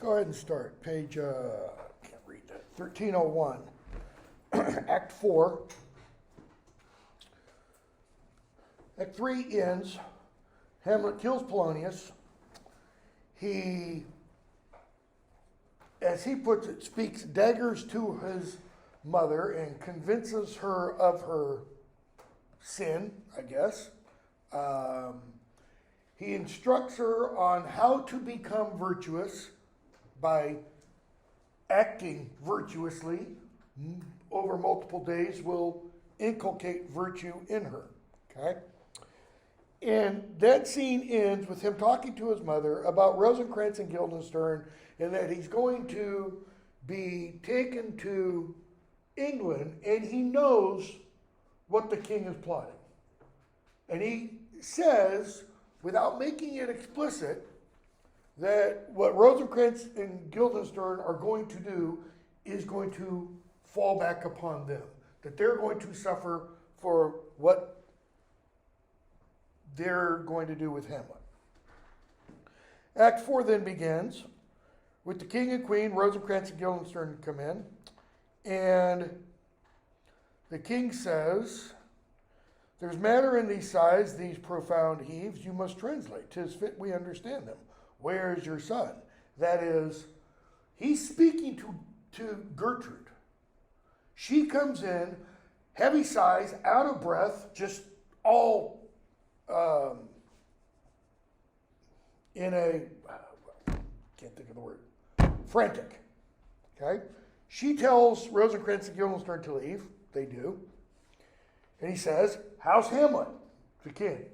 go ahead and start. Page, can't read that, 1301, Act 4. Act 3 ends, Hamlet kills Polonius. He, as he puts it, speaks daggers to his mother and convinces her of her sin, I guess. He instructs her on how to become virtuous by acting virtuously over multiple days will inculcate virtue in her. Okay? And that scene ends with him talking to his mother about Rosencrantz and Guildenstern and that he's going to be taken to England and he knows what the king is plotting. And he says, without making it explicit, that what Rosencrantz and Guildenstern are going to do is going to fall back upon them. That they're going to suffer for what they're going to do with Hamlet. Act 4 then begins with the king and queen, Rosencrantz and Guildenstern come in, and the king says, "There's matter in these sighs, these profound heaves, you must translate. 'Tis fit we understand them. Where is your son?" That is, he's speaking to Gertrude. She comes in, heavy sighs, out of breath, just all in a, can't think of the word, frantic. Okay? She tells Rosencrantz and Guildenstern to leave. They do. And he says, "How's Hamlet?" The king.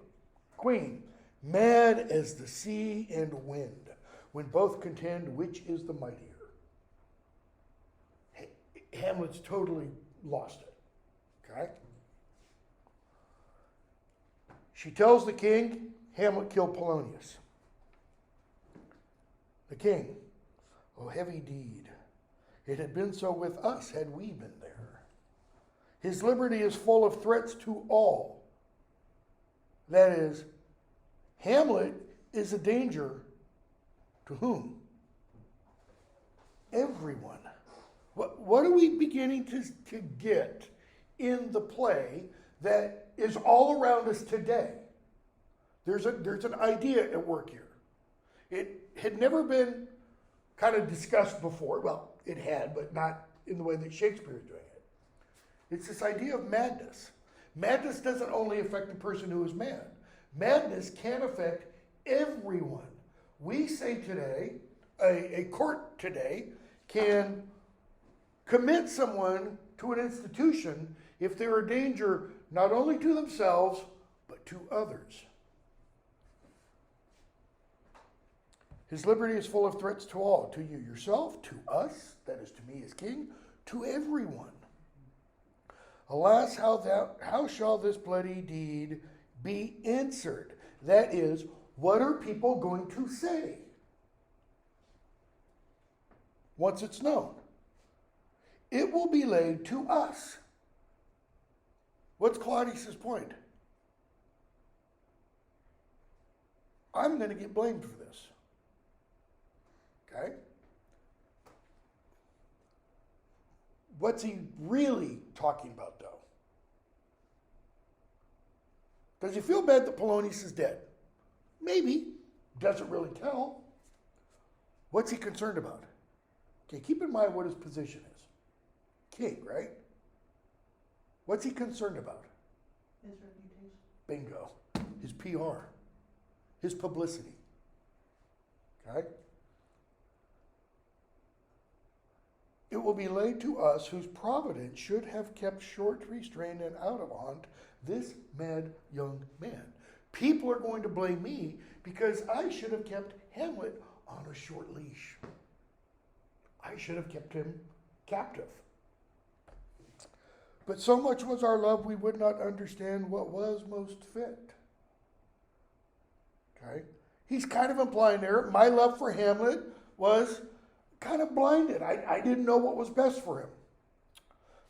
Queen. "Mad as the sea and wind, when both contend which is the mightier." Hamlet's totally lost it. Okay? She tells the king, Hamlet killed Polonius. The king, "Oh, heavy deed. It had been so with us had we been there. His liberty is full of threats to all." That is, Hamlet is a danger to whom? Everyone. What are we beginning to get in the play that is all around us today? There's an idea at work here. It had never been kind of discussed before. Well, it had, but not in the way that Shakespeare is doing it. It's this idea of madness. Madness doesn't only affect the person who is mad. Madness can affect everyone. We say today, a court today can commit someone to an institution if they're a danger not only to themselves, but to others. His liberty is full of threats to all, to you yourself, to us, that is to me as king, to everyone. Alas, how shall this bloody deed be answered? That is, what are people going to say once it's known? It will be laid to us. What's Claudius's point? I'm going to get blamed for this. Okay? What's he really talking about, though? Does he feel bad that Polonius is dead? Maybe. Doesn't really tell. What's he concerned about? Okay, keep in mind what his position is. King, right? What's he concerned about? His reputation. Bingo. His PR. His publicity. Okay? It will be laid to us whose providence should have kept short, restrained, and out of hunt this mad young man. People are going to blame me because I should have kept Hamlet on a short leash. I should have kept him captive. But so much was our love, we would not understand what was most fit. Okay? He's kind of implying there, my love for Hamlet was kind of blinded. I didn't know what was best for him.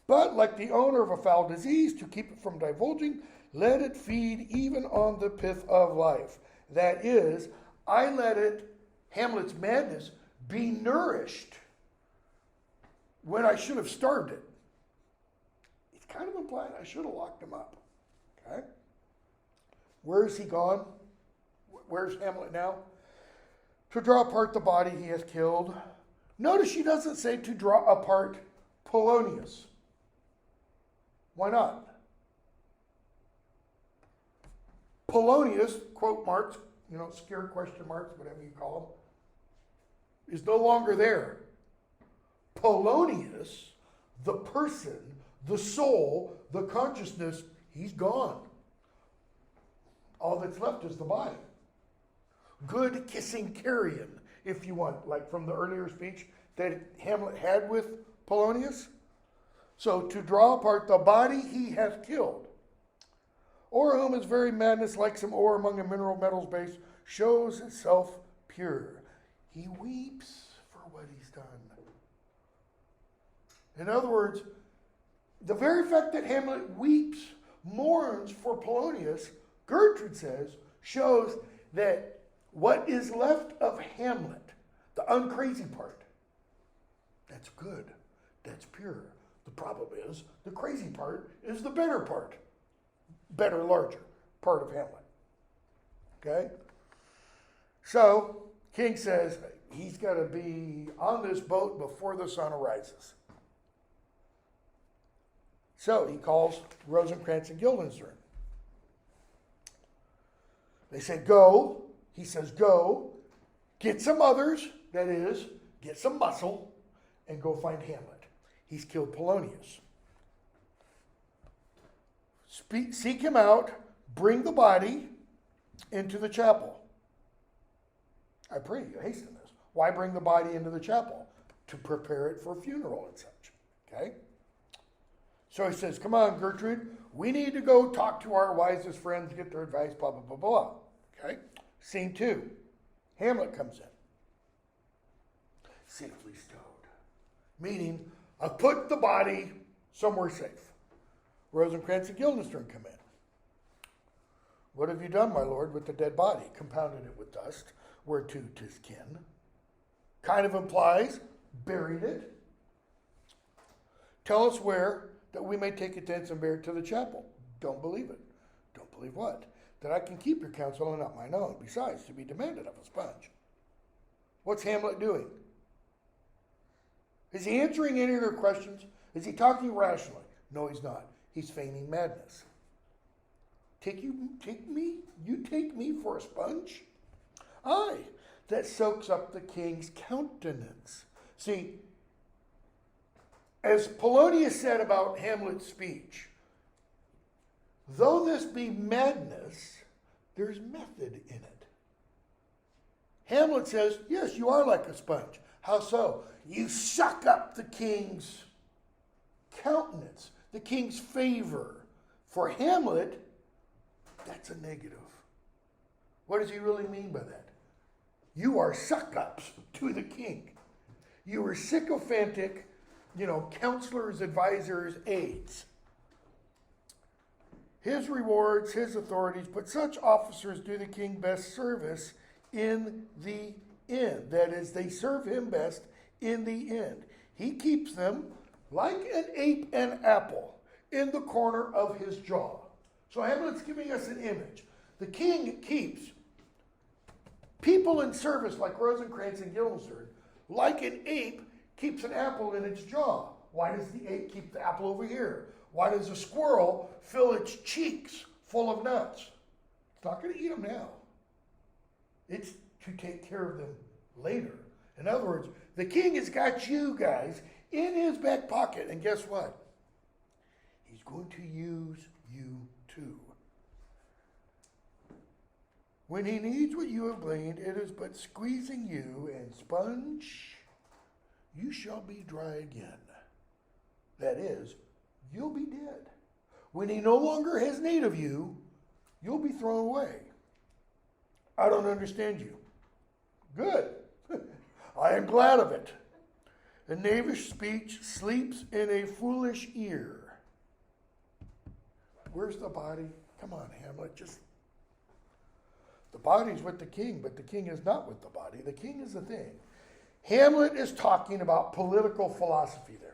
But like the owner of a foul disease, to keep it from divulging, let it feed even on the pith of life. That is, I let Hamlet's madness, be nourished when I should have starved it. It's kind of implying I should have locked him up. Okay? Where is he gone? Where's Hamlet now? To draw apart the body he has killed. Notice she doesn't say to draw apart Polonius. Why not? Polonius, quote marks, scare question marks, whatever you call them, is no longer there. Polonius, the person, the soul, the consciousness, he's gone. All that's left is the body. Good kissing carrion, if you want, like from the earlier speech that Hamlet had with Polonius. So to draw apart the body he hath killed, o'er whom his very madness, like some ore among a mineral metals base, shows itself pure. He weeps for what he's done. In other words, the very fact that Hamlet weeps, mourns for Polonius, Gertrude says, shows that what is left of Hamlet, the uncrazy part, that's good, that's pure. The problem is, the crazy part is the better part, better, larger part of Hamlet. Okay? So, King says he's got to be on this boat before the sun arises. So, he calls Rosencrantz and Guildenstern. They say, go. He says, go, get some others, that is, get some muscle, and go find Hamlet. He's killed Polonius. Seek him out, bring the body into the chapel. I pray you hasten this. Why bring the body into the chapel? To prepare it for funeral and such. Okay? So he says, come on, Gertrude, we need to go talk to our wisest friends, get their advice, blah, blah, blah, blah. Okay? Scene 2. Hamlet comes in. Safely stowed. Meaning, I've put the body somewhere safe. Rosencrantz and Guildenstern come in. What have you done, my lord, with the dead body? Compounded it with dust, whereto 'tis kin. Kind of implies, buried it. Tell us where, that we may take it thence and bear it to the chapel. Don't believe it. Don't believe what? That I can keep your counsel and not mine own. Besides, to be demanded of a sponge. What's Hamlet doing? Is he answering any of their questions? Is he talking rationally? No, he's not. He's feigning madness. You take me for a sponge? Aye, that soaks up the king's countenance. See, as Polonius said about Hamlet's speech, though this be madness, there's method in it. Hamlet says, yes, you are like a sponge. How so? You suck up the king's countenance, the king's favor. For Hamlet, that's a negative. What does he really mean by that? You are suck-ups to the king. You are sycophantic, counselors, advisors, aides. His rewards, his authorities, but such officers do the king best service in the end. That is, they serve him best in the end. He keeps them like an ape and apple in the corner of his jaw. So Hamlet's giving us an image. The king keeps people in service like Rosencrantz and Guildenstern, like an ape keeps an apple in its jaw. Why does the ape keep the apple over here? Why does a squirrel fill its cheeks full of nuts? It's not going to eat them now. It's to take care of them later. In other words, the king has got you guys in his back pocket. And guess what? He's going to use you too. When he needs what you have gleaned, it is but squeezing you, and sponge, you shall be dry again. That is, you'll be dead. When he no longer has need of you, you'll be thrown away. I don't understand you. Good. I am glad of it. A knavish speech sleeps in a foolish ear. Where's the body? Come on, Hamlet, the body's with the king, but the king is not with the body. The king is the thing. Hamlet is talking about political philosophy there.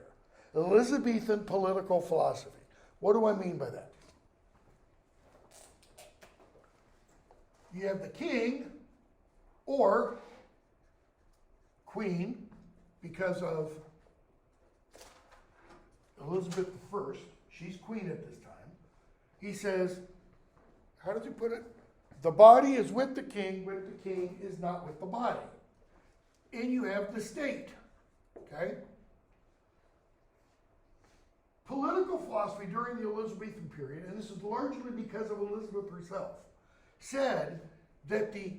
Elizabethan political philosophy. What do I mean by that? You have the king or queen, because of Elizabeth I, she's queen at this time. He says, how does he put it? The body is with the king is not with the body. And you have the state, okay? Political philosophy during the Elizabethan period, and this is largely because of Elizabeth herself, said that the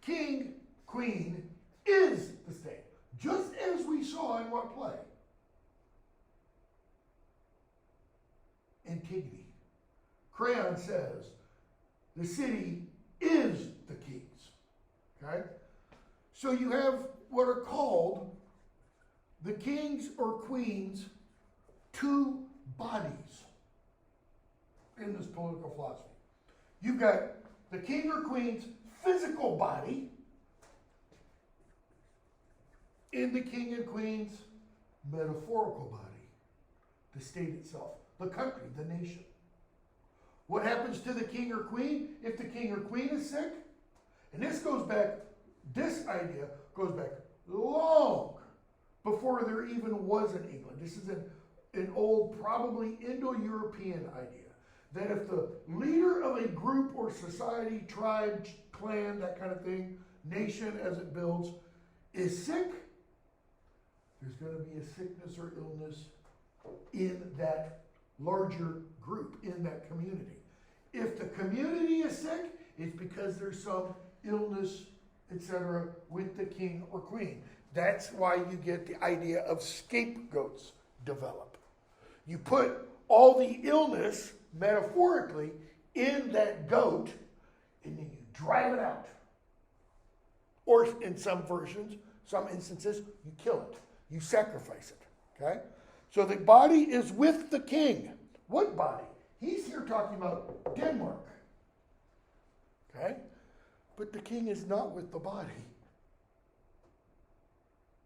king, queen, is the state. Just as we saw in what play? Antigone. Creon says, the city is the king's. Okay? So you have what are called the king's or queen's two bodies in this political philosophy. You've got the king or queen's physical body in the king and queen's metaphorical body, the state itself, the country, the nation. What happens to the king or queen if the king or queen is sick? And this idea goes back long before there even was an England. This is an old, probably Indo-European idea, that if the leader of a group or society, tribe, clan, that kind of thing, nation as it builds, is sick, there's going to be a sickness or illness in that larger group, in that community. If the community is sick, it's because there's some illness, etc., with the king or queen. That's why you get the idea of scapegoats develop. You put all the illness, metaphorically, in that goat, and then you drive it out. Or in some versions, some instances, you kill it. You sacrifice it. Okay? So the body is with the king. What body? He's here talking about Denmark. Okay? But the king is not with the body.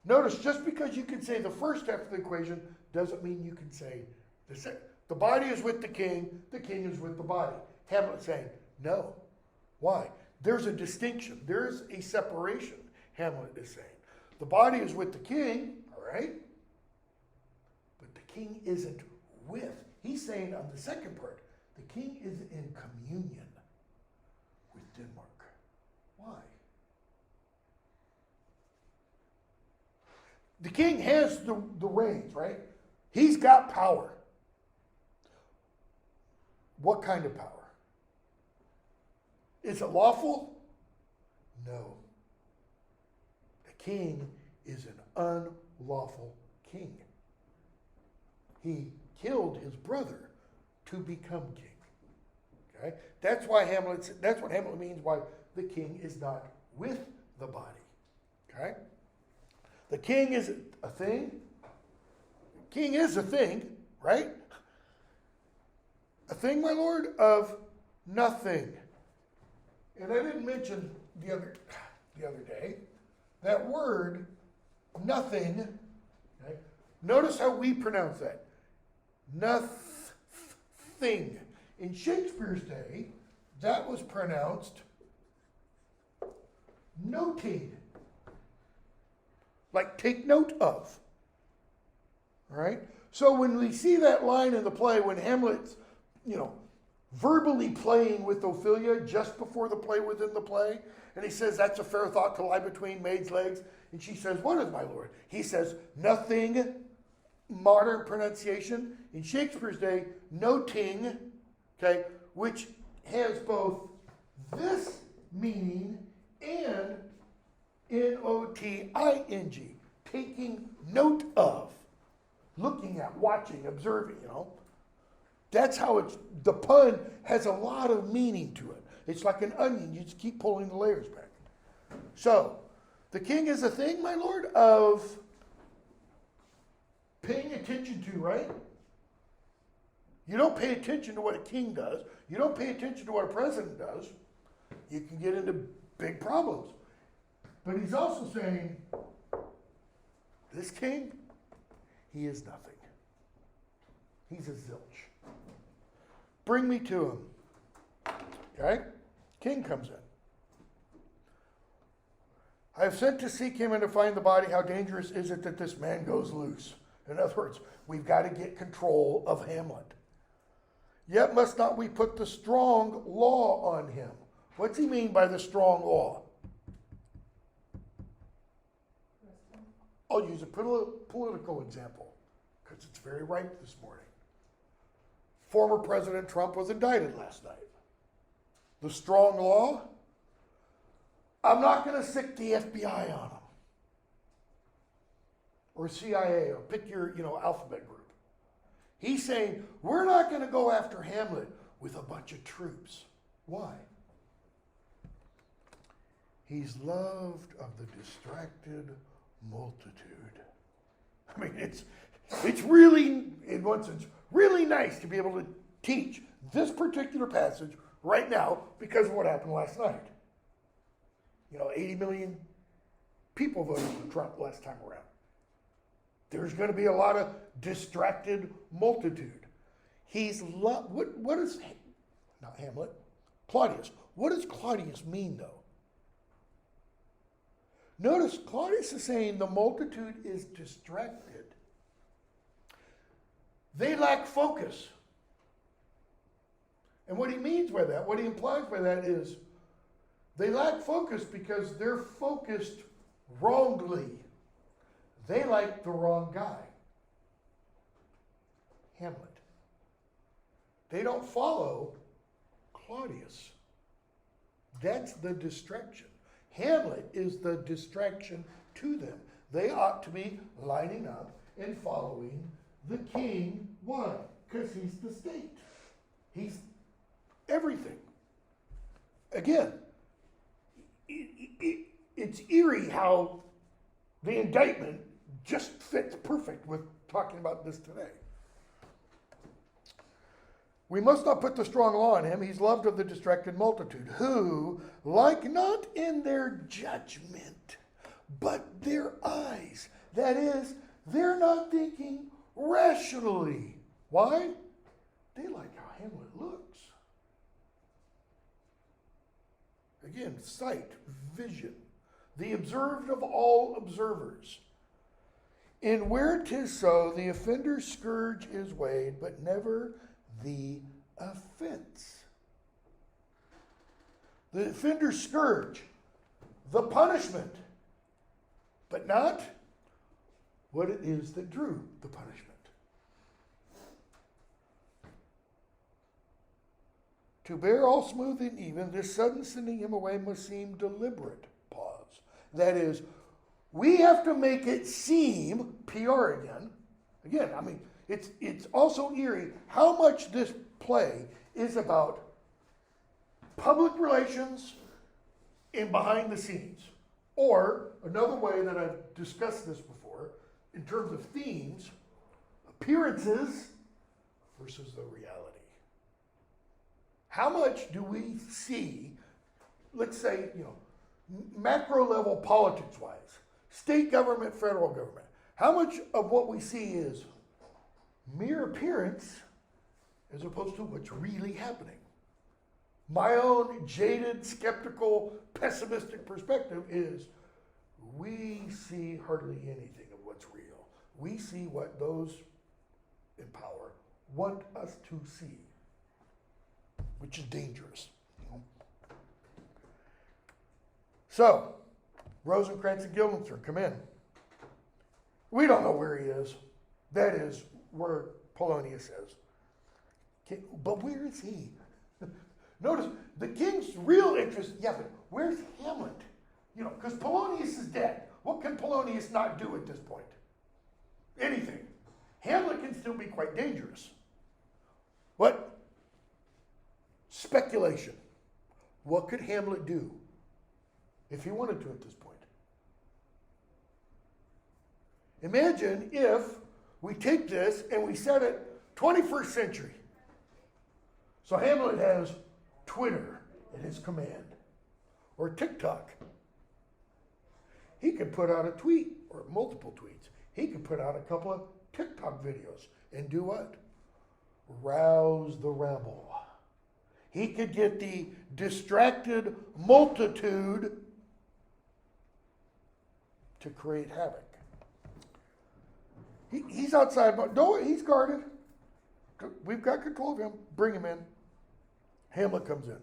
Notice, just because you can say the first half of the equation doesn't mean you can say the second. The body is with the king is with the body. Hamlet's saying, no. Why? There's a distinction. There's a separation, Hamlet is saying. The body is with the king, all right? But the king isn't with. He's saying on the second part, the king is in communion with Denmark. Why? The king has the reins, right? He's got power. What kind of power? Is it lawful? No. The king is an unlawful king. He killed his brother to become king. Okay? That's what Hamlet means by the king is not with the body. Okay? The king is a thing. The king is a thing, right? A thing, my lord, of nothing. And I didn't mention the other day that word nothing. Okay? Notice how we pronounce that. Nothing. In Shakespeare's day, that was pronounced noting. Like take note of. All right? So when we see that line in the play, when Hamlet's, verbally playing with Ophelia just before the play within the play, and he says, that's a fair thought to lie between maids' legs. And she says, what is my lord? He says, nothing, modern pronunciation. In Shakespeare's day, noting, okay, which has both this meaning and N-O-T-I-N-G, taking note of, looking at, watching, observing, That's how the pun has a lot of meaning to it. It's like an onion. You just keep pulling the layers back. So, the king is a thing, my lord, of paying attention to, right? You don't pay attention to what a king does. You don't pay attention to what a president does. You can get into big problems. But he's also saying this king, he is nothing. He's a zilch. Bring me to him. Okay? King comes in. I have sent to seek him and to find the body. How dangerous is it that this man goes loose? In other words, we've got to get control of Hamlet. Yet must not we put the strong law on him? What's he mean by the strong law? I'll use a political example because it's very ripe this morning. Former President Trump was indicted last night. The strong law? I'm not going to stick the FBI on him. Or CIA, or pick your, alphabet group. He's saying, we're not going to go after Hamlet with a bunch of troops. Why? He's loved of the distracted multitude. I mean, it's really, in one sense, really nice to be able to teach this particular passage right now because of what happened last night. 80 million people voted for Trump last time around. There's going to be a lot of distracted multitude. What is, not Hamlet, Claudius. What does Claudius mean, though? Notice Claudius is saying the multitude is distracted. They lack focus. And what he means by that, what he implies by that is they lack focus because they're focused wrongly. They like the wrong guy, Hamlet. They don't follow Claudius. That's the distraction. Hamlet is the distraction to them. They ought to be lining up and following the king. Why? Because he's the state. He's everything. Again, it's eerie how the indictment just fits perfect with talking about this today. We must not put the strong law on him. He's loved of the distracted multitude, who, like not in their judgment, but their eyes. That is, they're not thinking rationally. Why? They like how Hamlet looks. Again, sight, vision, the observed of all observers. And where 'tis so, the offender's scourge is weighed, but never the offense. The offender's scourge, the punishment, but not what it is that drew the punishment. To bear all smooth and even, this sudden sending him away must seem deliberate. Pause. That is, we have to make it seem, PR again. Again, I mean, it's also eerie how much this play is about public relations and behind the scenes. Or, another way that I've discussed this before, in terms of themes, appearances versus the reality. How much do we see, let's say, macro level politics-wise, state government, federal government, how much of what we see is mere appearance as opposed to what's really happening? My own jaded, skeptical, pessimistic perspective is we see hardly anything of what's real. We see what those in power want us to see, which is dangerous. So, Rosencrantz and Guildenstern come in. We don't know where he is. That is where Polonius is. Okay, but where is he? Notice, the king's real interest, but where's Hamlet? Because Polonius is dead. What can Polonius not do at this point? Anything. Hamlet can still be quite dangerous. What? Speculation. What could Hamlet do if he wanted to at this point? Imagine if we take this and we set it 21st century. So Hamlet has Twitter at his command, or TikTok. He could put out a tweet or multiple tweets. He could put out a couple of TikTok videos and do what? Rouse the rabble. He could get the distracted multitude to create havoc. He's outside, but no, he's guarded. We've got control of him. Bring him in. Hamlet comes in.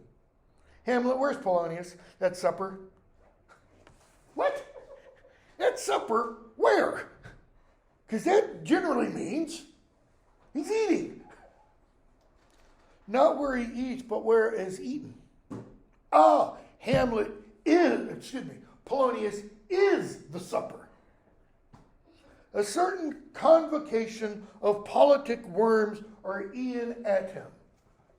Hamlet, where's Polonius? At supper. What? At supper? Where? Because that generally means he's eating. Not where he eats, but where is eaten. Ah, Polonius is the supper. A certain convocation of politic worms are e'en at him.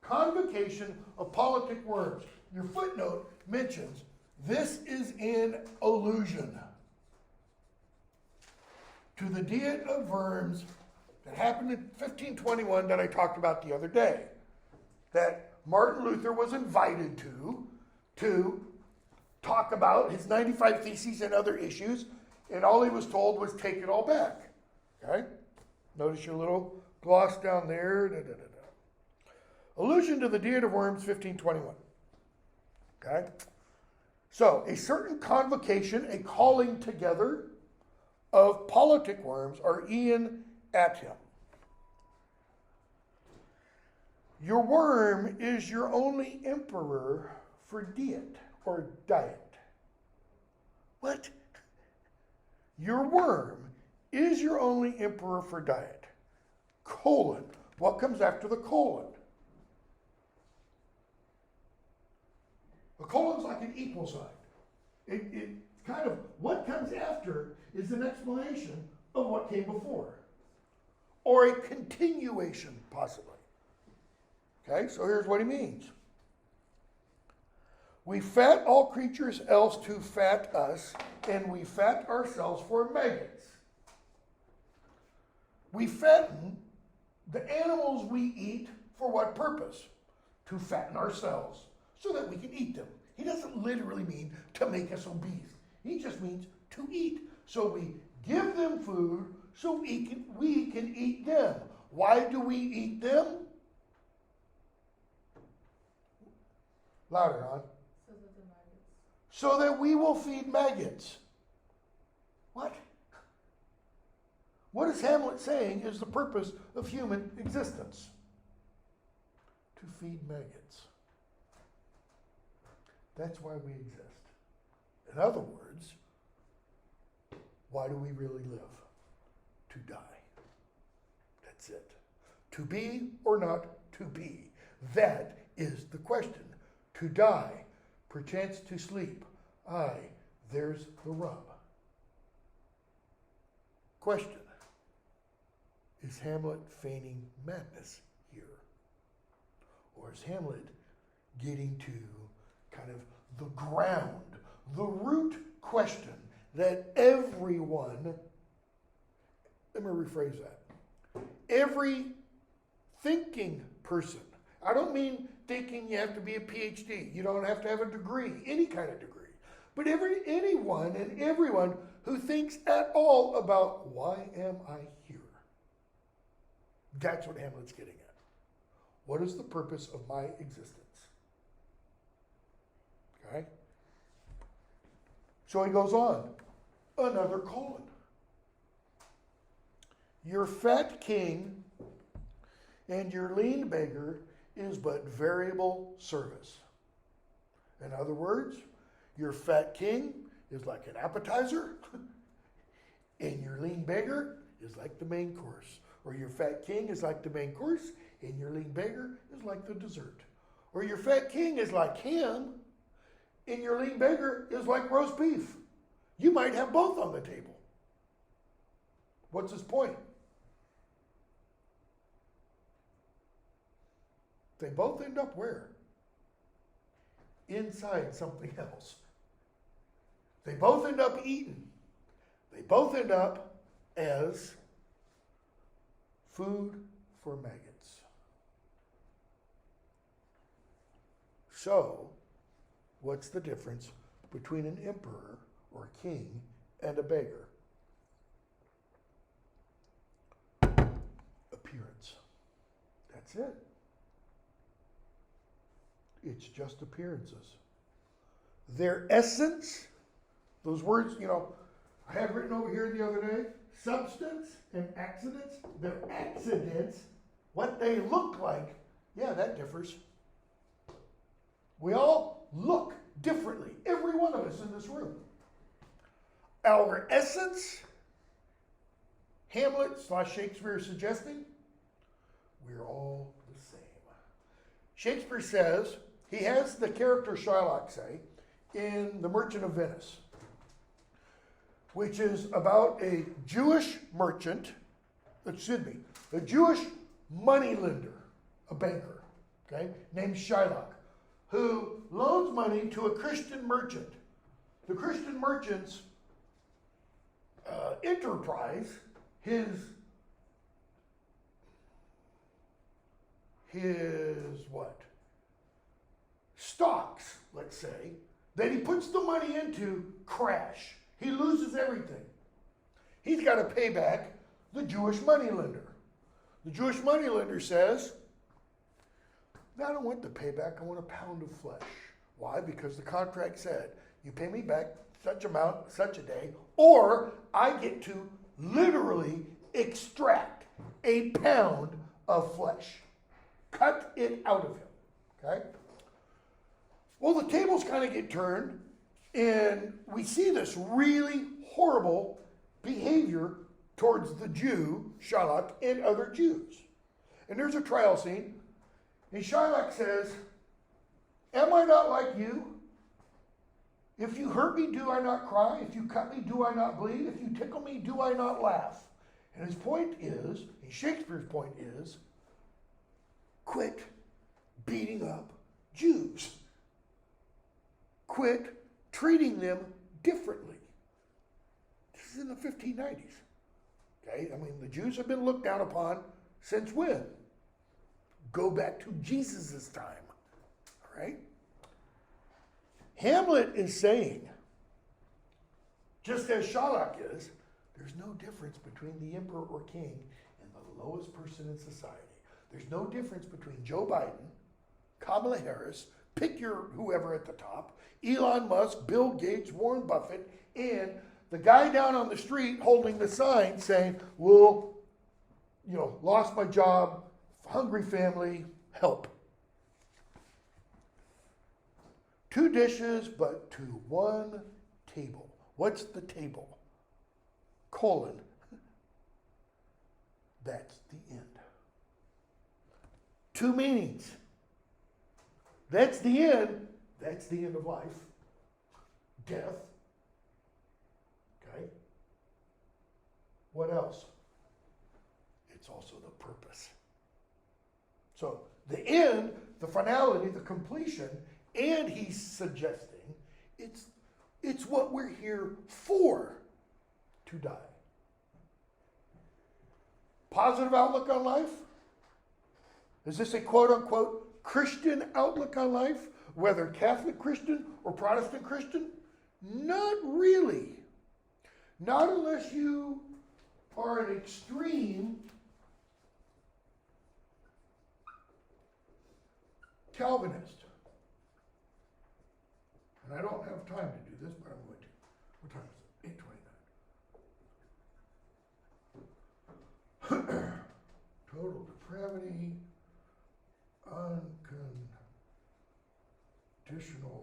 Convocation of politic worms. Your footnote mentions this is in allusion to the Diet of Worms that happened in 1521 that I talked about the other day. That Martin Luther was invited to talk about his 95 Theses and other issues, and all he was told was take it all back. Okay? Notice your little gloss down there. Da, da, da, da. Allusion to the Diet of Worms, 1521. Okay? So, a certain convocation, a calling together of politic worms are e'en at him. Your worm is your only emperor for diet or diet. What? Your worm is your only emperor for diet. Colon. What comes after the colon? A colon's like an equal sign. It kind of, what comes after is an explanation of what came before. Or a continuation, possibly. Okay, so here's what he means. We fat all creatures else to fat us, and we fat ourselves for maggots. We fatten the animals we eat for what purpose? To fatten ourselves, so that we can eat them. He doesn't literally mean to make us obese. He just means to eat. So we give them food so we can eat them. Why do we eat them? Louder, hon. So that we will feed maggots. What? What is Hamlet saying is the purpose of human existence? To feed maggots. That's why we exist. In other words, why do we really live? To die. That's it. To be or not to be. That is the question. To die, perchance to sleep. Aye, there's the rub. Question. Is Hamlet feigning madness here? Or is Hamlet getting to kind of the ground, the root question that everyone, let me rephrase that, every thinking person, I don't mean thinking you have to be a PhD, you don't have to have a degree, any kind of degree, but anyone and everyone who thinks at all about why am I here? That's what Hamlet's getting at. What is the purpose of my existence? Okay? So he goes on. Another colon. Your fat king and your lean beggar is but variable service. In other words, your fat king is like an appetizer, and your lean beggar is like the main course. Or your fat king is like the main course, and your lean beggar is like the dessert. Or your fat king is like ham, and your lean beggar is like roast beef. You might have both on the table. What's his point? They both end up where? Inside something else. They both end up eaten. They both end up as food for maggots. So, what's the difference between an emperor or king and a beggar? That's it. It's just appearances. Their essence, those words, I had written over here the other day, substance and accidents, they're accidents. What they look like, yeah, that differs. We all look differently, every one of us in this room. Our essence, Hamlet / Shakespeare is suggesting, we're all the same. Shakespeare says, he has the character Shylock say, in The Merchant of Venice, which is about a Jewish merchant, a Jewish moneylender, a banker, okay, named Shylock, who loans money to a Christian merchant. The Christian merchant's enterprise, his what? Stocks, let's say, that he puts the money into crash. He loses everything. He's got to pay back the Jewish moneylender. The Jewish moneylender says, I don't want the payback, I want a pound of flesh. Why? Because the contract said, you pay me back such amount, such a day, or I get to literally extract a pound of flesh. Cut it out of him, okay? Well, the tables kind of get turned, and we see this really horrible behavior towards the Jew, Shylock, and other Jews. And there's a trial scene, and Shylock says, am I not like you? If you hurt me, do I not cry? If you cut me, do I not bleed? If you tickle me, do I not laugh? And his point is, and Shakespeare's point is, quit beating up Jews. Quit treating them differently. This is in the 1590s. Okay, I mean, the Jews have been looked down upon since when? Go back to Jesus' time. All right? Hamlet is saying, just as Shylock is, there's no difference between the emperor or king and the lowest person in society. There's no difference between Joe Biden, Kamala Harris, pick your whoever at the top, Elon Musk, Bill Gates, Warren Buffett, and the guy down on the street holding the sign saying, well, lost my job, hungry family, help. 2 dishes, but to 1 table. What's the table? : That's the end. 2 meanings. That's the end. That's the end of life. Death. Okay? What else? It's also the purpose. So the end, the finality, the completion, and he's suggesting it's what we're here for, to die. Positive outlook on life? Is this a quote-unquote Christian outlook on life? Whether Catholic Christian or Protestant Christian? Not really. Not unless you are an extreme Calvinist. And I don't have time to do this, but I'm going to. What time is it? 8:29. Total depravity, unconditional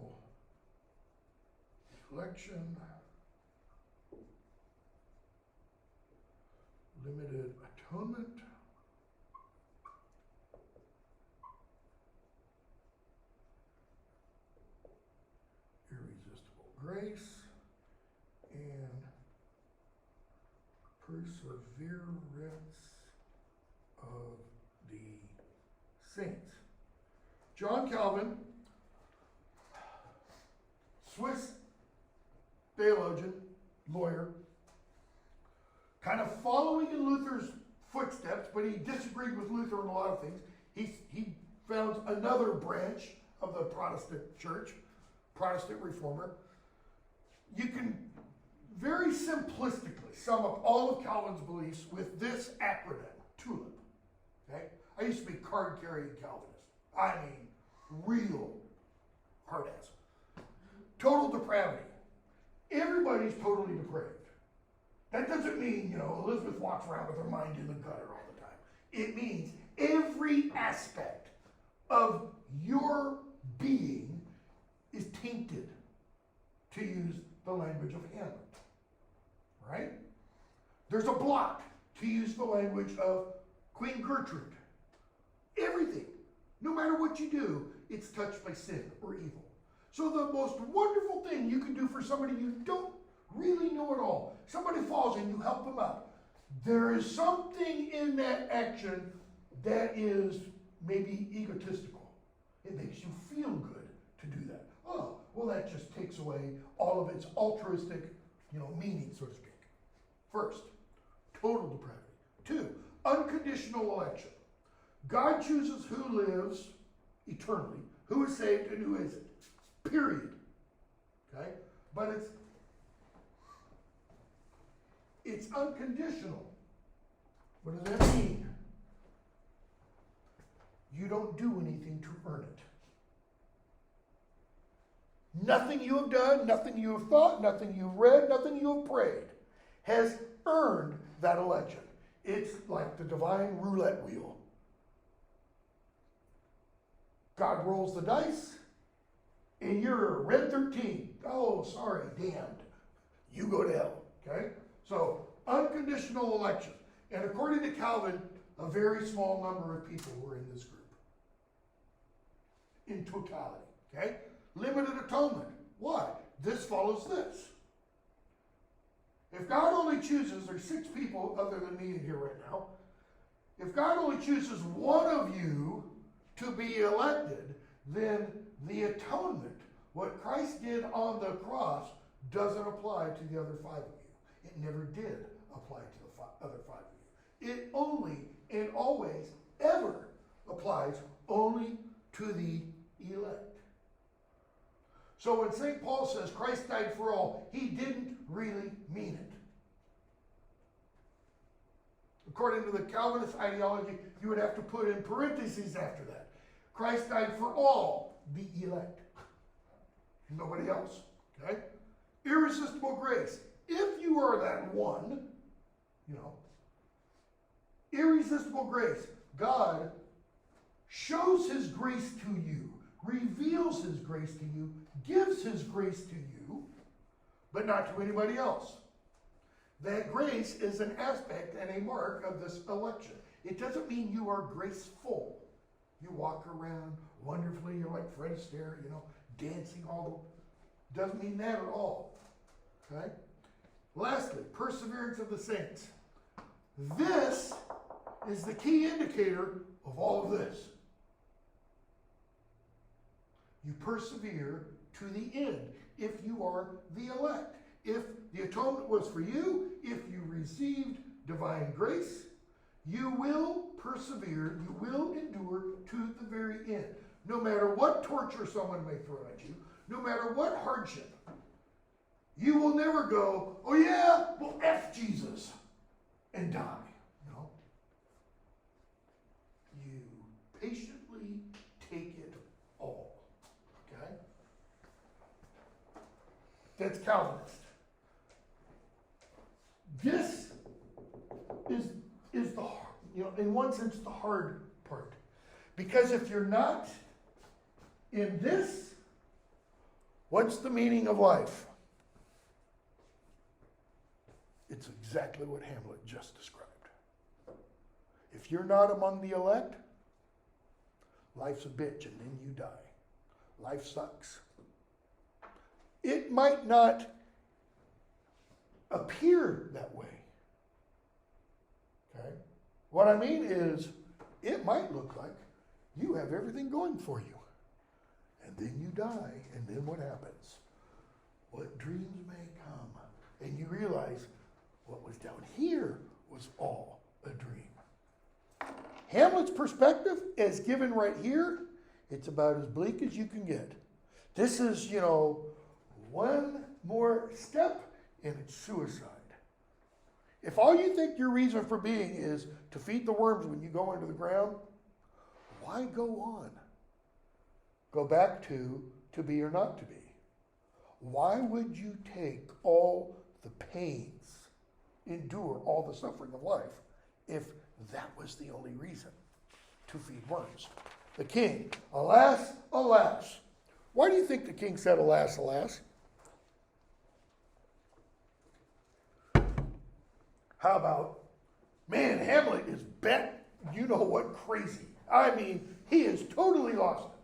election, limited atonement, irresistible grace, and perseverance of the saints. John Calvin, Swiss theologian, lawyer, kind of following in Luther's footsteps, but he disagreed with Luther on a lot of things. He found another branch of the Protestant church, Protestant reformer. You can very simplistically sum up all of Calvin's beliefs with this acronym, TULIP. Okay? I used to be card-carrying Calvinist. I mean, real hard ass. Total depravity. Everybody's totally depraved. That doesn't mean, Elizabeth walks around with her mind in the gutter all the time. It means every aspect of your being is tainted, to use the language of Hamlet. Right? There's a blot, to use the language of Queen Gertrude. Everything, no matter what you do, it's touched by sin or evil. So the most wonderful thing you can do for somebody you don't really know at all, somebody falls and you help them up, there is something in that action that is maybe egotistical. It makes you feel good to do that. Oh, well, that just takes away all of its altruistic, meaning, so to speak. First, total depravity. 2, unconditional election. God chooses who lives eternally, who is saved and who isn't. Period. Okay? But it's unconditional. What does that mean? You don't do anything to earn it. Nothing you have done, nothing you have thought, nothing you've read, nothing you have prayed has earned that election. It's like the divine roulette wheel. God rolls the dice, and you're red 13. Oh, sorry, damned. You go to hell. Okay? So, unconditional election. And according to Calvin, a very small number of people were in this group. In totality. Okay? Limited atonement. Why? This follows this. If God only chooses, there's 6 people other than me in here right now. If God only chooses one of you to be elected, then the atonement, what Christ did on the cross, doesn't apply to the other 5 of you. It never did apply to the other 5 of you. It only and always, ever applies only to the elect. So when St. Paul says Christ died for all, he didn't really mean it. According to the Calvinist ideology, you would have to put in parentheses after that. Christ died for all the elect. Nobody else. Okay? Irresistible grace. If you are that one, irresistible grace. God shows his grace to you, reveals his grace to you, gives his grace to you, but not to anybody else. That grace is an aspect and a mark of this election. It doesn't mean you are graceful. You walk around wonderfully, you're like Fred Astaire, dancing all the... Doesn't mean that at all. Okay? Lastly, perseverance of the saints. This is the key indicator of all of this. You persevere to the end if you are the elect. If the atonement was for you, if you received divine grace, you will persevere, you will endure to the very end. No matter what torture someone may throw at you, no matter what hardship, you will never go, oh yeah, well, F Jesus, and die. No. You patiently take it all. Okay? That's Calvinist. This is the, in one sense, the hard part. Because if you're not in this, what's the meaning of life? It's exactly what Hamlet just described. If you're not among the elect, life's a bitch and then you die. Life sucks. It might not appear that way. Okay? What I mean is, it might look like you have everything going for you. And then you die, and then what happens? What dreams may come. And you realize what was down here was all a dream. Hamlet's perspective, as given right here, it's about as bleak as you can get. This is, one more step, and it's suicide. If all you think your reason for being is to feed the worms when you go into the ground, why go on? Go back to be or not to be. Why would you take all the pains, endure all the suffering of life, if that was the only reason to feed worms? The king, alas, alas. Why do you think the king said alas, alas? How about, man, Hamlet is bet, you know what, crazy. I mean, he is totally lost it.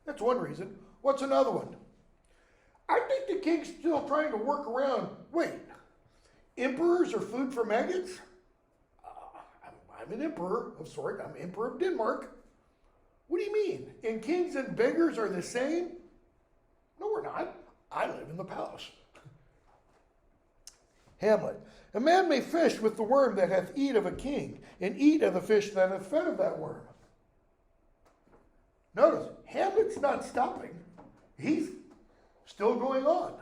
That's one reason. What's another one? I think the king's still trying to work around, wait, emperors are food for maggots? I'm an emperor of sort. I'm emperor of Denmark. What do you mean? And kings and beggars are the same? No, we're not. I live in the palace. Hamlet. A man may fish with the worm that hath eat of a king, and eat of the fish that hath fed of that worm. Notice, Hamlet's not stopping. He's still going on.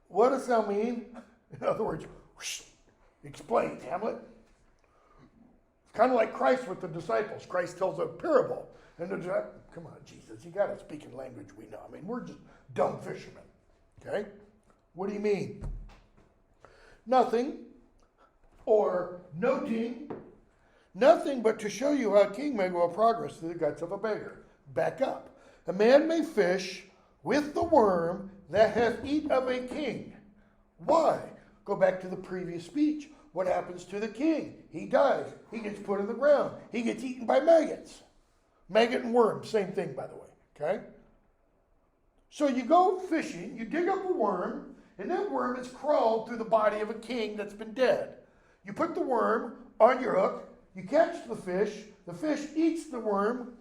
What does that mean? In other words, whoosh, explain, Hamlet. It's kind of like Christ with the disciples. Christ tells a parable. And the disciples, come on, Jesus, you got to speak in language we know. I mean, we're just dumb fishermen. Okay? What do you mean? Nothing, or noting, nothing but to show you how a king may go a progress through the guts of a beggar. Back up. A man may fish with the worm that hath eat of a king. Why? Go back to the previous speech. What happens to the king? He dies. He gets put in the ground. He gets eaten by maggots. Maggot and worm, same thing, by the way. Okay? So you go fishing, you dig up a worm, and that worm has crawled through the body of a king that's been dead. You put the worm on your hook, you catch the fish eats the worm,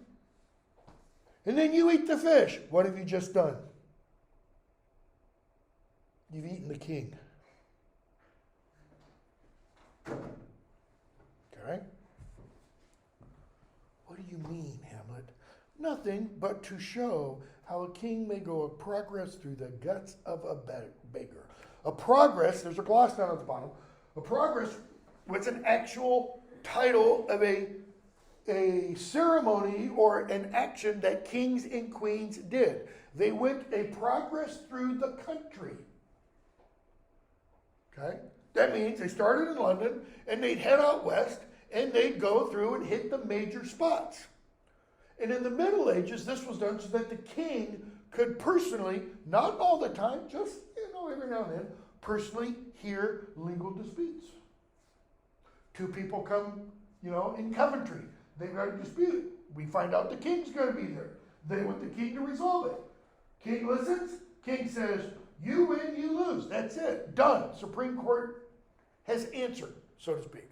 and then you eat the fish. What have you just done? You've eaten the king. Okay? What do you mean, Hamlet? Nothing but to show how a king may go a progress through the guts of a beggar. A progress, there's a gloss down at the bottom. A progress was an actual title of a ceremony or an action that kings and queens did. They went a progress through the country. Okay? That means they started in London and they'd head out west and they'd go through and hit the major spots. And in the Middle Ages, this was done so that the king could personally, not all the time, just, every now and then, personally hear legal disputes. Two people come, in Coventry. They've got a dispute. We find out the king's going to be there. They want the king to resolve it. King listens. King says, you win, you lose. That's it. Done. Supreme Court has answered, so to speak.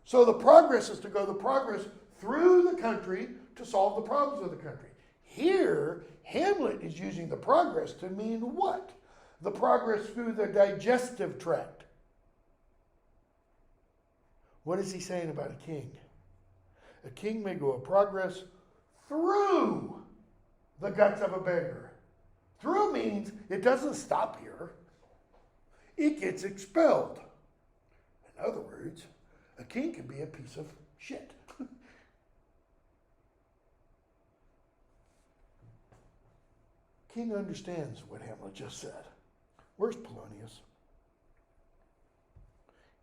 So the progress is to go the progress through the country to solve the problems of the country. Here, Hamlet is using the progress to mean what? The progress through the digestive tract. What is he saying about a king? A king may go a progress through the guts of a beggar. Through means it doesn't stop here. It gets expelled. In other words, a king can be a piece of shit. King understands what Hamlet just said. Where's Polonius?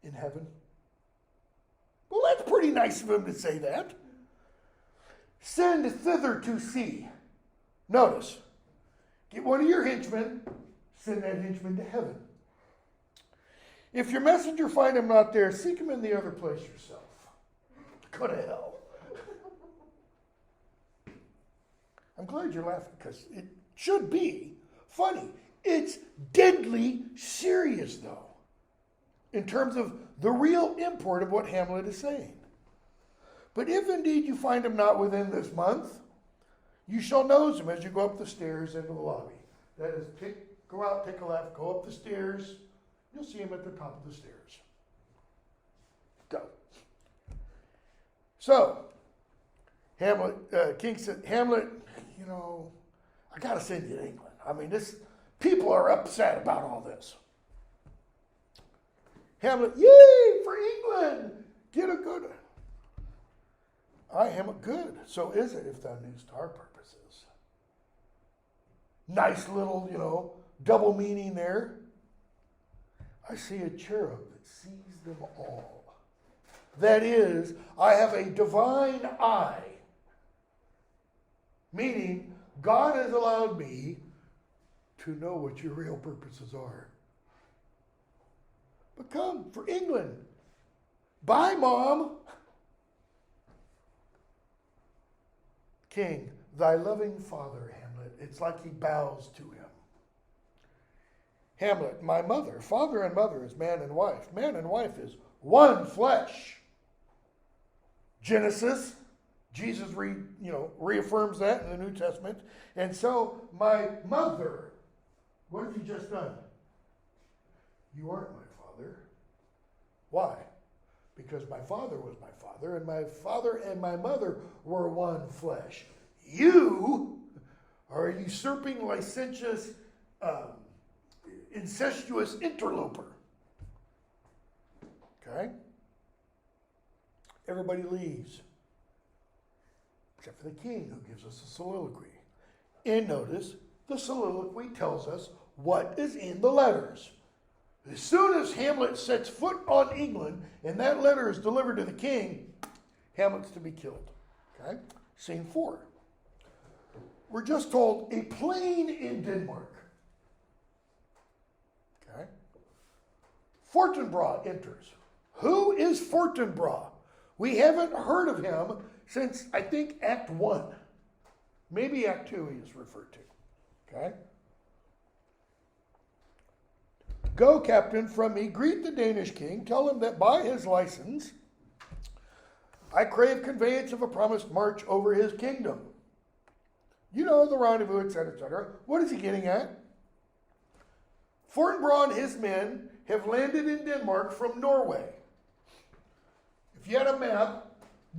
In heaven? Well, that's pretty nice of him to say that. Send thither to see. Notice, get one of your henchmen, send that henchman to heaven. If your messenger find him not there, seek him in the other place yourself. Go to hell. I'm glad you're laughing because it should be funny. It's deadly serious, though, in terms of the real import of what Hamlet is saying. But if indeed you find him not within this month, you shall nose him as you go up the stairs into the lobby. That is, go out, take a left, go up the stairs. You'll see him at the top of the stairs. Go. So, King said, Hamlet, I got to send you to England. I mean, people are upset about all this. Hamlet, yay, for England! Get a good. I am good. So is it if thou knewest our purposes. Nice little, double meaning there. I see a cherub that sees them all. That is, I have a divine eye. Meaning, God has allowed me to know what your real purposes are. But come for England. Bye, Mom. King, thy loving father, Hamlet. It's like he bows to him. Hamlet, my mother. Father and mother is man and wife. Man and wife is one flesh. Genesis, Jesus reaffirms that in the New Testament. And so, my mother, what have you just done? You aren't my father. Why? Because my father was my father, and my father and my mother were one flesh. You are a usurping, licentious, incestuous interloper. Okay? Everybody leaves, except for the king, who gives us a soliloquy. And notice, the soliloquy tells us what is in the letters. As soon as Hamlet sets foot on England, and that letter is delivered to the king, Hamlet's to be killed. Okay? Scene 4. We're just told a plain in Denmark. Okay? Fortinbras enters. Who is Fortinbras? We haven't heard of him since, I think, Act 1. Maybe Act 2 he is referred to. Okay? Go, captain, from me, greet the Danish king, tell him that by his license, I crave conveyance of a promised march over his kingdom. You know, the rendezvous, etc., etc. What is he getting at? Fortinbras and his men have landed in Denmark from Norway. If you had a map,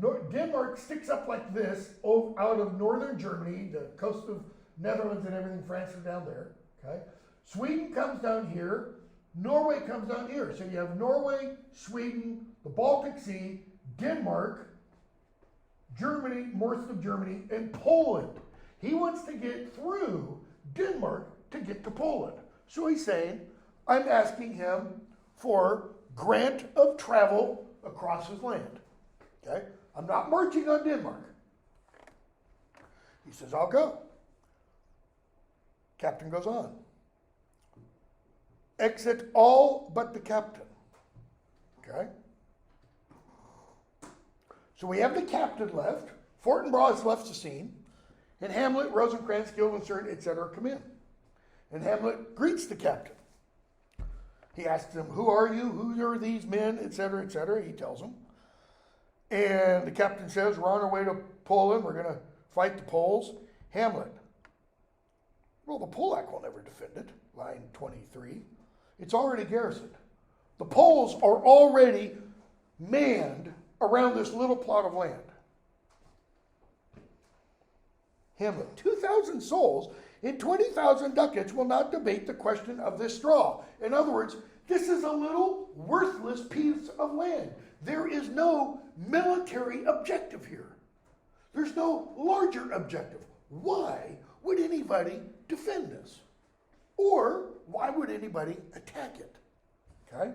Denmark sticks up like this out of northern Germany, the coast of Netherlands and everything, France is down there. Okay? Sweden comes down here, Norway comes down here. So you have Norway, Sweden, the Baltic Sea, Denmark, Germany, north of Germany, and Poland. He wants to get through Denmark to get to Poland. So he's saying, I'm asking him for grant of travel across his land. Okay? I'm not marching on Denmark. He says, I'll go. Captain goes on. Exit all but the captain. Okay? So we have the captain left. Fortinbras has left the scene. And Hamlet, Rosencrantz, Guildenstern, etc. come in. And Hamlet greets the captain. He asks him, who are you? Who are these men? Etc., etc. He tells him. And the captain says, we're on our way to Poland. We're going to fight the Poles. Hamlet. Well, the Polack will never defend it. Line 23. It's already garrisoned. The Poles are already manned around this little plot of land. Hamlet. 2,000 souls and 20,000 ducats will not debate the question of this straw. In other words, this is a little worthless piece of land. There is no military objective here. There's no larger objective. Why would anybody defend this? Or why would anybody attack it? Okay?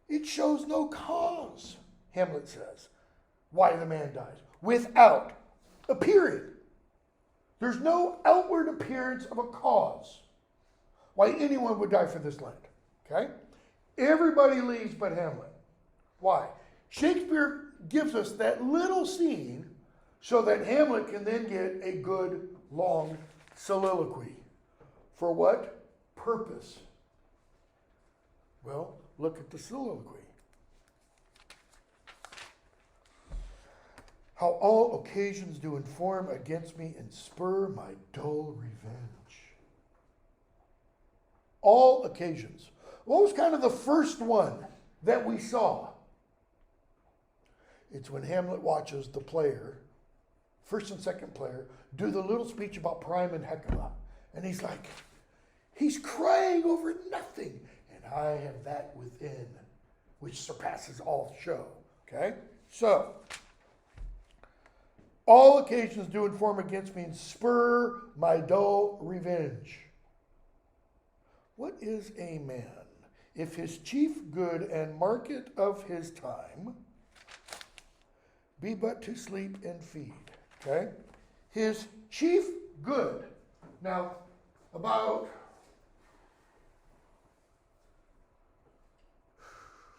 It shows no cause, Hamlet says, why the man dies, without appearing. There's no outward appearance of a cause why anyone would die for this land. Okay? Everybody leaves but Hamlet. Why? Shakespeare gives us that little scene so that Hamlet can then get a good, long soliloquy. For what purpose? Well, look at the soliloquy. How all occasions do inform against me and spur my dull revenge. All occasions. What was kind of the first one that we saw? It's when Hamlet watches the player, first and second player, do the little speech about Priam and Hecuba. And he's like, he's crying over nothing. And I have that within, which surpasses all show. Okay? So, All occasions do inform against me and spur my dull revenge. What is a man if his chief good and market of his time be but to sleep and feed? Okay? His chief good. Now, about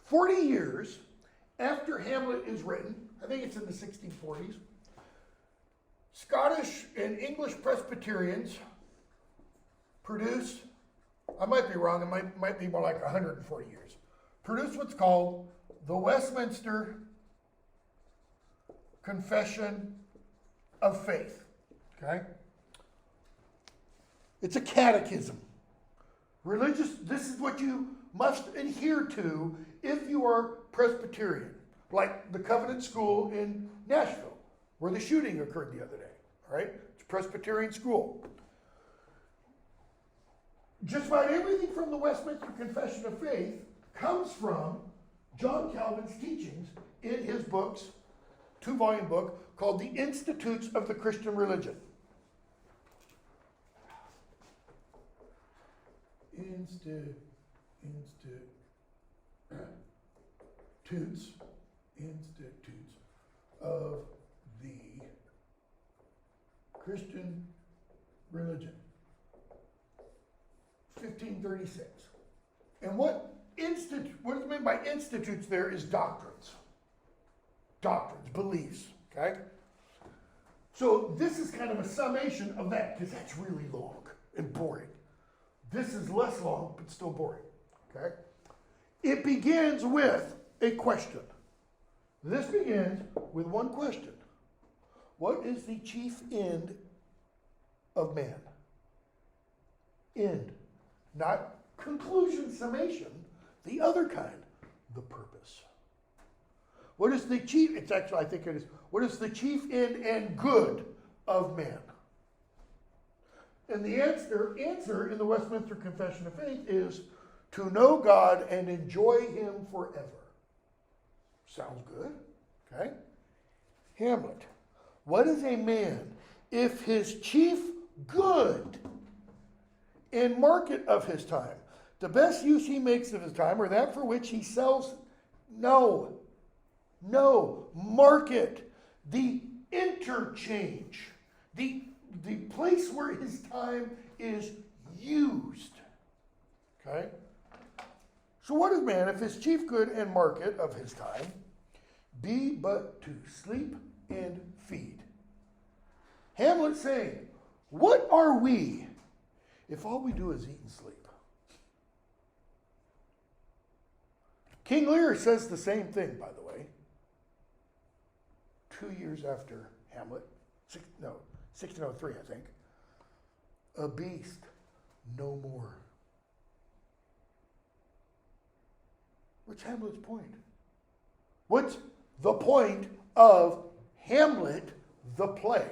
40 years after Hamlet is written, I think it's in the 1640s, Scottish and English Presbyterians produced, I might be wrong, it might be more like 140 years, produced what's called the Westminster Confession of Faith. Okay? It's a catechism. Religious, this is what you must adhere to if you are Presbyterian, like the Covenant School in Nashville, where the shooting occurred the other day. All right? It's a Presbyterian school. Just about everything from the Westminster Confession of Faith comes from John Calvin's teachings in his books, 2-volume book called The Institutes of the Christian Religion. Institutes of the Christian Religion, 1536. And what is meant by institutes there is doctrines, beliefs, okay? So this is kind of a summation of that, because that's really long and boring. This is less long, but still boring, okay? It begins with a question. This begins with one question. What is the chief end of man? End. Not conclusion, summation, the other kind, the purpose. What is the chief, it's actually, I think it is, what is the chief end and good of man? And the answer in the Westminster Confession of Faith is to know God and enjoy Him forever. Sounds good, okay? Hamlet. What is a man if his chief good and market of his time, the best use he makes of his time, or that for which he sells? No. Market, the interchange, the place where his time is used. Okay? So what is man if his chief good and market of his time be but to sleep and feed? Hamlet saying, what are we if all we do is eat and sleep? King Lear says the same thing, by the way. 2 years after Hamlet, 1603, I think. A beast, no more. What's Hamlet's point? What's the point of Hamlet, the play?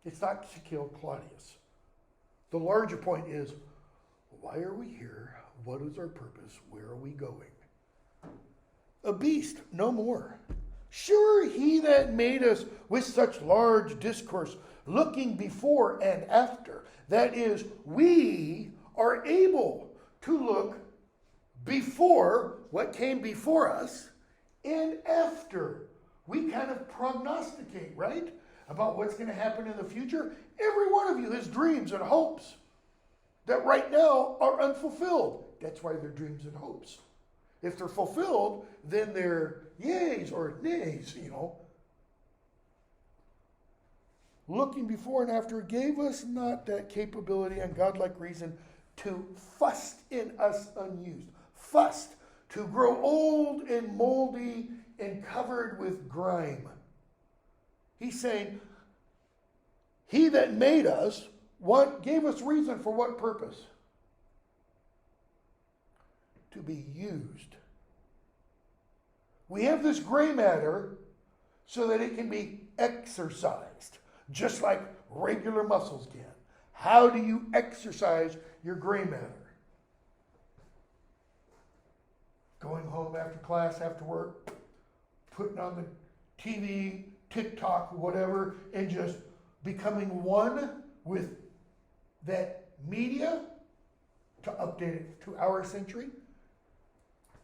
It's not to kill Claudius. The larger point is, why are we here? What is our purpose? Where are we going? A beast, no more. Sure, he that made us with such large discourse, looking before and after. That is, we are able to look before what came before us and after. We kind of prognosticate, right? About what's going to happen in the future. Every one of you has dreams and hopes that right now are unfulfilled. That's why they're dreams and hopes. If they're fulfilled, then they're yays or nays, Looking before and after gave us not that capability and godlike reason to fuss in us unused. Fussed, to grow old and moldy and covered with grime. He's saying, he that made us, gave us reason for what purpose? To be used. We have this gray matter so that it can be exercised, just like regular muscles can. How do you exercise your gray matter? Going home after class, after work, putting on the TV, TikTok, whatever, and just becoming one with that media to update it to our century?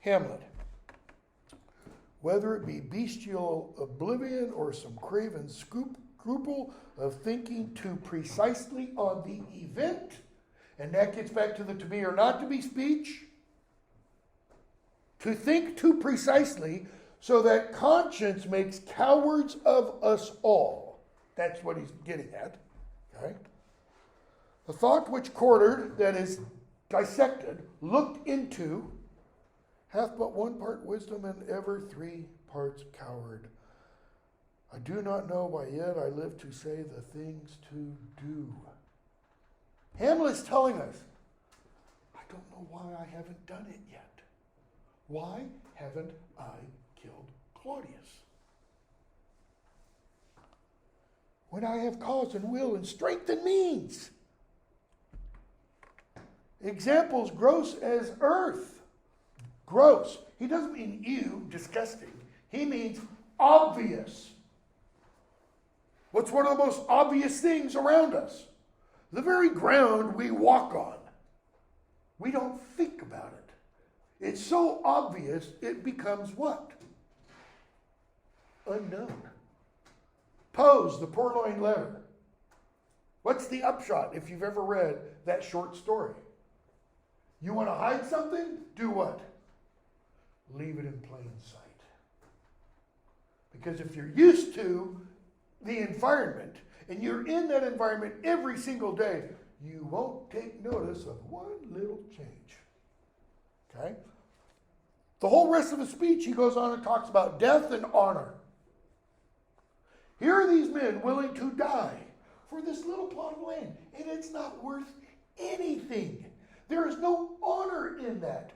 Hamlet. Whether it be bestial oblivion or some craven scruple of thinking too precisely on the event, and that gets back to the to be or not to be speech, to think too precisely so that conscience makes cowards of us all. That's what he's getting at. Okay? The thought which quartered, that is dissected, looked into, hath but one part wisdom and ever 3 parts coward. I do not know why yet I live to say the things to do. Hamlet's telling us, I don't know why I haven't done it yet. Why haven't I killed Claudius? When I have cause and will and strength and means. Examples gross as earth. Gross. He doesn't mean ew, disgusting. He means obvious. What's one of the most obvious things around us? The very ground we walk on. We don't think about it. It's so obvious, it becomes what? Unknown. Pose, the Purloined Letter. What's the upshot if you've ever read that short story? You want to hide something? Do what? Leave it in plain sight. Because if you're used to the environment, and you're in that environment every single day, you won't take notice of one little change. Okay? The whole rest of his speech, he goes on and talks about death and honor. Here are these men willing to die for this little plot of land, and it's not worth anything. There is no honor in that,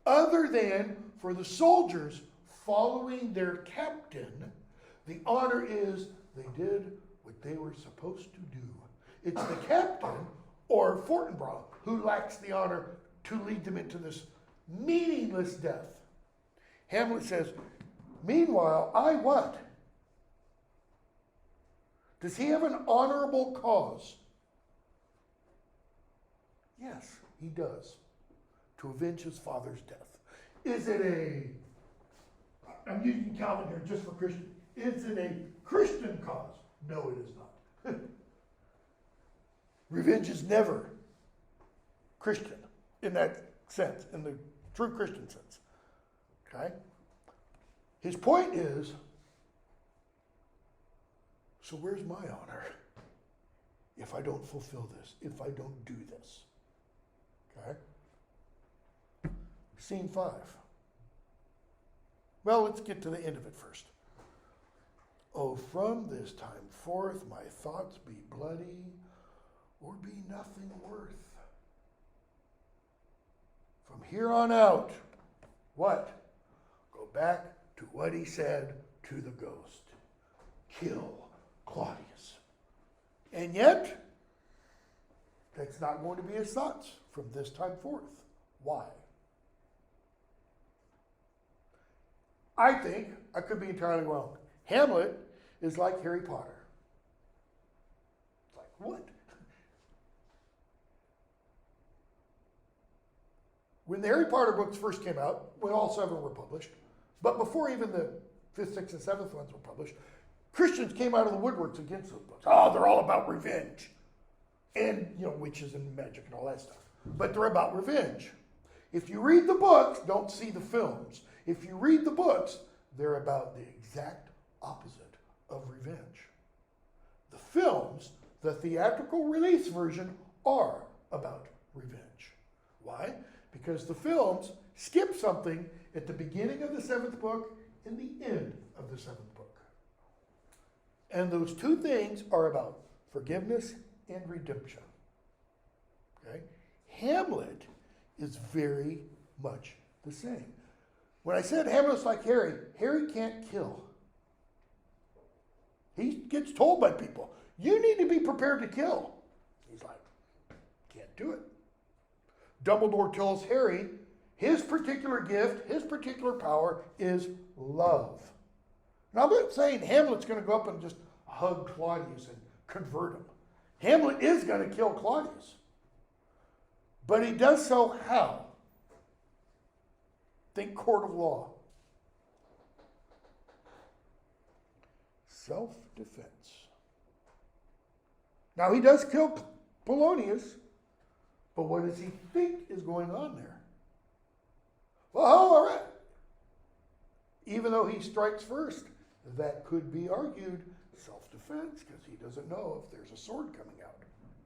other than for the soldiers following their captain. The honor is they did what they were supposed to do. It's the captain, or Fortinbras, who lacks the honor to lead them into this meaningless death. Hamlet says, meanwhile, I what? Does he have an honorable cause? Yes, he does. To avenge his father's death. Is it I'm using Calvin here just for Christian. Is it a Christian cause? No, it is not. Revenge is never Christian in that sense, in the true Christian sense. Okay? His point is, so where's my honor if I don't fulfill this, if I don't do this? Okay? Scene 5. Well, let's get to the end of it first. Oh, from this time forth my thoughts be bloody or be nothing worth. From here on out, what? Go back to what he said to the ghost. Kill Claudius. And yet, that's not going to be his thoughts from this time forth. Why? I think, I could be entirely wrong, Hamlet is like Harry Potter. It's like, what? When the Harry Potter books first came out, when all 7 were published, but before even the 5th, 6th, and 7th ones were published, Christians came out of the woodworks against those books. Oh, they're all about revenge. And, witches and magic and all that stuff. But they're about revenge. If you read the books, don't see the films. If you read the books, they're about the exact opposite of revenge. The films, the theatrical release version, are about revenge. Why? Because the films skip something at the beginning of the 7th book and the end of the 7th book. And those two things are about forgiveness and redemption. Okay? Hamlet is very much the same. When I said Hamlet's like Harry, Harry can't kill. He gets told by people, you need to be prepared to kill. He's like, can't do it. Dumbledore tells Harry, his particular gift, his particular power is love. And I'm not saying Hamlet's going to go up and just hug Claudius and convert him. Hamlet is going to kill Claudius. But he does so how? Think court of law. Self-defense. Now he does kill Polonius, but what does he think is going on there? Well, all right. Even though he strikes first, that could be argued self-defense because he doesn't know if there's a sword coming out.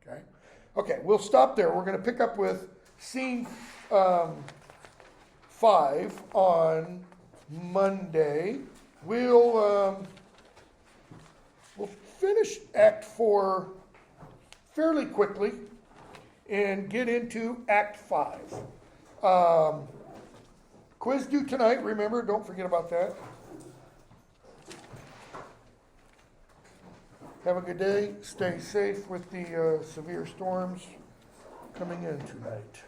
Okay? Okay, we'll stop there. We're going to pick up with scene 5 on Monday. We'll finish Act 4 fairly quickly and get into Act 5. Quiz due tonight, remember, don't forget about that. Have a good day. Stay safe with the severe storms coming in tonight.